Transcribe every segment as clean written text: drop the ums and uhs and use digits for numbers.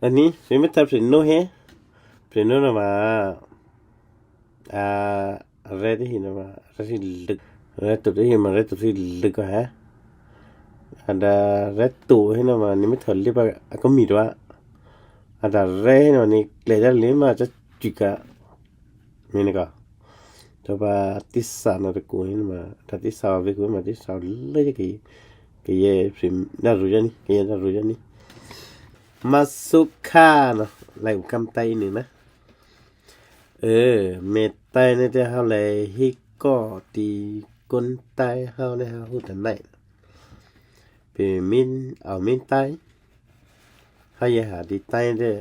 อันนี้เป็นไม่ตัดเป็นโนเฮเป็นโนนะมาอะไรที่หินมาอะไรที่ลึกอะไรตัวที่หินมาอะไรตัวที่ลึกก็ฮะอันดาอะไรตัวหินมานี่ไม่ทันรีบก็มีด้วยอันดาอะไรหินนี่เลยจะเลี้ยมาจะจุกะมีนี่ก็แต่ว่าที่สานอะไรกูหินมาถ้าที่สาวไปกูมาที่สาวเลยจะกี่เย่พิมน่ารู้จักนี่กี่เย่น่ารู้จักนี่มาสุขานะไหลคำไตนี่นะเมตไตนี่จะเฮาเลยฮิก็ตีก้นไตเฮาเนี่ยเฮาฮู้ทันได้เป็นมินเอามินไตเฮาอย่าหาที่ไตเด้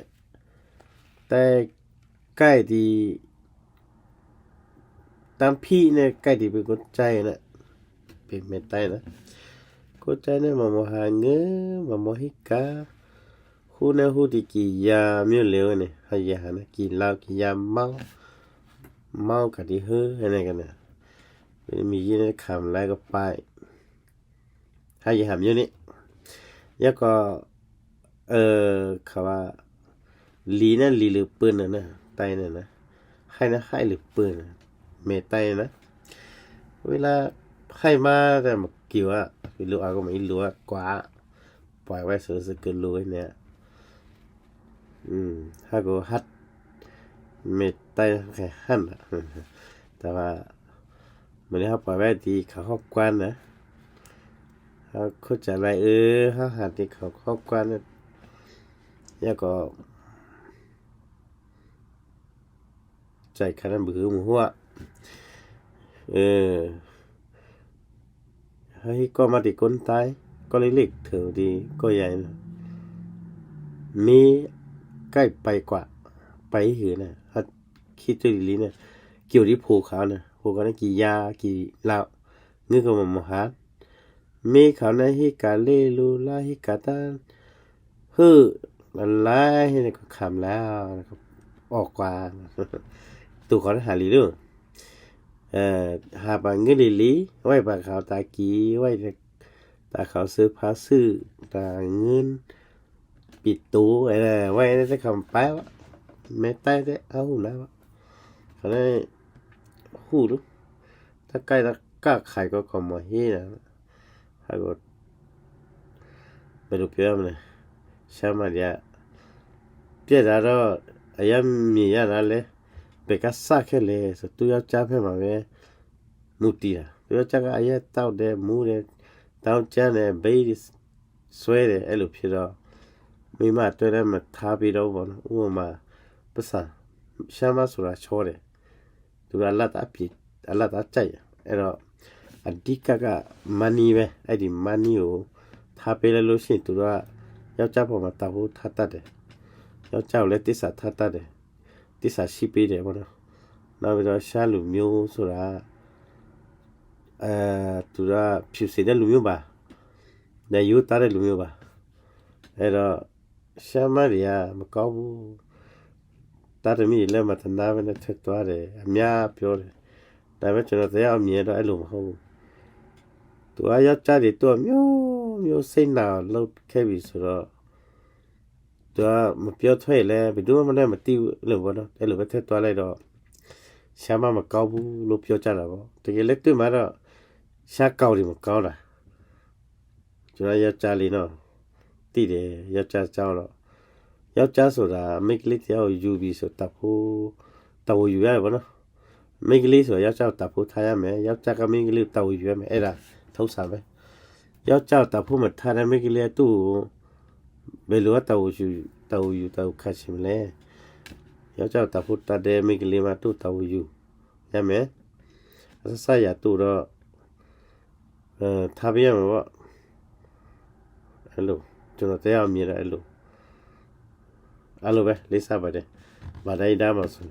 แต่ใกล้ที่ตามพี่เนี่ยใกล้ที่เป็นก้นใจนะเป็นเมตไตนะก้นใจเนี่ยมาหาเงื้อมาหฮิกาฮู้นะฮู้ที่กี่ยามื้อเลวนี่เฮาอย่าหานะกินเหล้ากินยาเมาก็ที่เฮ้ออะไรกันน่ะมีอยู่ในคำแล้วก็ไปให้อย่าหามอยู่นี่แล้วก็เขาว่าลีนะลีหรือปืนน่ะนะไตน่ะนะให้นะให้หรือปืนเมไตนะเวลาให้มาแต่มาเกี่ยวอ่ะไม่รู้ก็ไม่รู้กว่าปล่อยไว้สึกๆก็รู้เนี่ยถ้าก็ฮัดเมตไตแค่หั่นแต่ว่ามื้อนี้เฮาปล่อยไว้ที่เขาครอบกวนนะเฮาเข้าใจไว้เฮาหาที่เขาครอบกวนแล้วก็ใจคันนั้นบือหมู่หัวเฮ้ยก็มาที่คนตายก็เล็กๆเถิดีก็ใหญ่นะมีใกล้ไปกว่าไปหือนะถ้าคิดดีๆเนี่ยเกี่ยวที่ภูเขานะภูเขานั้นกี่ยากี่เหล้าเงื้อก็มาหามีเขานะฮิกาเลลูลาฮิกาตาฮือละลายให้ก็คำแล้วนะครับออกกว่าตู่เขาหาลีดูหาบางเงินลีไว้บางเขาตากีไว้ตาเขาซื้อผ้าซื้อตาเงินปิดตู้อะไรไว้ได้คำไปวะไม่ใต้ได้เอาแล้วเขาได้ฮู้ดูถ้าใกล้ตะกะไข่ก็ก็มาเฮ็ดนะถ้าก็ไปดูเปียมนะชามาdiaเปียดาတော့အရမြင်ရတာလဲဘယ်ကစခဲ့လဲဆိုသူယောက်ျားဖက်မှာပဲမူတီတာသူယောက်ျားကအရက်တောက်တယ်မူးတယ်တောက်ကျန်းတယ်ဘေးဆွဲတယ်အဲ့လိုဖြစ်တော့မိမတွေ့တယ်မထားပြီးတော့ဘောနော်ဥပမာပစရှာမဆိုတာချောတယ်သူကအလတ်အပြစ်အလတ်အကြိုက်အဲ့တော့အဓိကကမနီပဲအဲ့ဒီမနီကိုထားပေးလိုက်လို့ရှိရင်သူကယောက်ျားပေါ်မှာတောက်ဖို့ထားတတ်တယ်ယောက်ျားကိုလည်းတစ္ဆာထားတတ်တယ်တစ္ဆာရှိပေးတယ်ဘောနော်နောက်ပြီးတော့ရှာလူမျိုးဆိုတာသူကဖြူစင်တဲ့လူမျိုးပါနေယူတာတဲ့လူမျိုးပါအဲ့တော့ရှာမရီကမကောင်းဘူးတာတမီလည်းမတနာပဲနဲ့ထက်သွားတယ်အများပြောတယ်ဒါပေမဲ့ကျွန်တော်တရားအမြင်တော့အဲ့လိုမဟုတ်ဘူးသူကယောက်ျားတွေတော့မျိုးစိတ်နာလောက်ခဲ့ပြီဆိုတော့သူကမပြောထွက်လဲဘယ်သူမှလည်းမသိဘူးလို့ဘောနော်အဲ့လိုပဲထက်သွားလိုက်တော့ရှာမမကောင်းဘူးလို့ပြောကြတာပေါ့တကယ်လည်းတွေ့မှတော့ရှာကောက်တယ်မကောင်းတာကျွန်တော်ယောက်ျားလေးနော်သိတယ်ယောက်ျားကြောင်းတော့ယောက်ျားဆိုတာမိန်းကလေးတယောက်ယူပြီးဆိုတပ်ဖို့တော်ယူရတယ်ဗောနော်မိန်းကလေးဆိုယောက်ျားတပ်ဖို့ထားရမယ်ယောက်ျားကမိန်းကလေးတော်ယူရမယ်အဲ့ဒါထုတ်စားပဲယောက်ျားတပ်ဖို့မထားတဲ့မိန်းကလေးသူ့ဘယ်လိုတော်ယူခတ်ချင်မလဲယောက်ျားတပ်ဖို့တတ်တဲ့မိန်းကလေးမှာသူ့တော်ယူရမယ်အစရသူ့တော့ထားပြရမှာဗောအဲ့လိုကျွန်တော်တရားမြင်တယ်အဲ့လိုပဲလေးစားပါတယ်ဗာတိုင်းဒါမှဆို